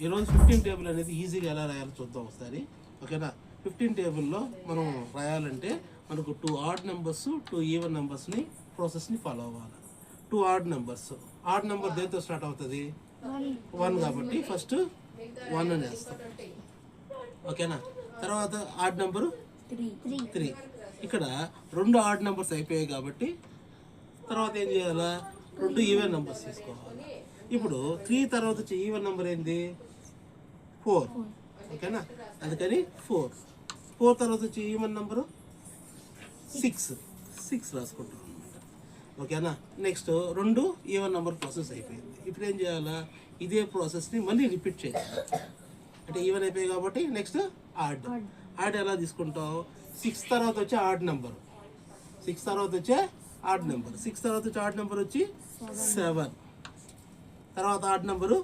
ఈరోజు 15 టేబుల్ అనేది ఈజీగా ఎలా రాయాలో చూద్దాం ఒకసారి. ఓకేనా? 15 టేబుల్లో మనం రాయాలంటే మనకు 2 ఆడ్ నెంబర్స్ 2 ఈవెన్ నెంబర్స్ని ప్రాసెస్ని ఫాలో అవ్వాలి. 2 ఆడ్ నెంబర్స్, ఆడ్ నెంబర్ దేంతో స్టార్ట్ అవుతుంది? 1 కాబట్టి ఫస్ట్ 1 అని వేస్తాం. ఓకేనా? తర్వాత ఆడ్ నెంబరు 3. ఇక్కడ 2 ఆడ్ నెంబర్స్ అయిపోయాయి కాబట్టి తర్వాత ఏం చేయాలా? 2 ఈవెన్ నెంబర్స్ తీసుకోవాలి. ఇప్పుడు 3 తర్వాత వచ్చే ఈవెన్ నెంబర్ ఏంది? 4. ఓకేనా? అందుకని 4 తర్వాత వచ్చే ఈవెన్ నెంబరు 6 రాసుకుంటాం అనమాట. ఓకేనా? నెక్స్ట్ 2 ఈవెన్ నెంబర్ ప్రాసెస్ అయిపోయింది. ఇప్పుడు ఏం చేయాలా? ఇదే ప్రాసెస్ని మళ్ళీ రిపీట్ చేయాలి. అంటే ఈవెన్ అయిపోయాయి కాబట్టి నెక్స్ట్ ఆడ్ ఎలా తీసుకుంటాం? 6 తర్వాత వచ్చే ఆడ్ నెంబరు, 6 తర్వాత వచ్చే ఆడ్ నెంబర్, 6 తర్వాత వచ్చే ఆడ్ నెంబర్ వచ్చి 7. తర్వాత ఆడ్ నెంబరు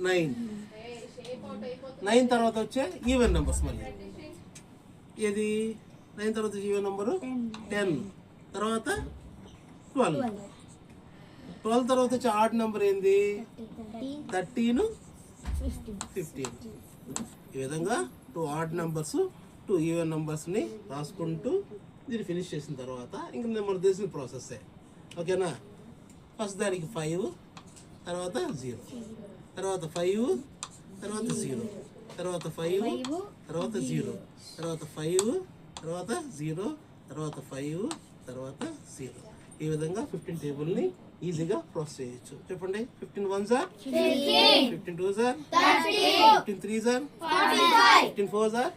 9 తర్వాత వచ్చే ఈవెన్ నెంబర్స్ మళ్ళీ ఏది? 9 తర్వాత వచ్చే ఈవెన్ నెంబరు 10. తర్వాత 12 తర్వాత వచ్చే ఆడ్ నెంబర్ ఏంది? 13, 15. ఈ విధంగా 2 ఆడ్ నెంబర్స్ 2 ఈవెన్ నెంబర్స్ని రాసుకుంటూ దీన్ని ఫినిష్ చేసిన తర్వాత ఇంకా మనం తెలిసిన ప్రాసెస్సే. ఓకేనా? ఫస్ట్ దానికి 5, తర్వాత 0, తర్వాత 5, తర్వాత 0, తర్వాత 5, తర్వాత 0, తర్వాత 5, తర్వాత 0, తర్వాత 5, తర్వాత 0. ఈ విధంగా 15 టేబుల్ని ఈజీగా ప్రాసెస్ చేయొచ్చు. చెప్పండి. 15 1s are 15 2s are 15 3s are 15 4s are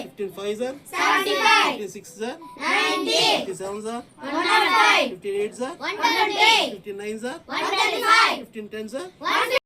15 5s are 15 6s are 15 7s are 15 8s are 15 9s are 15 10s are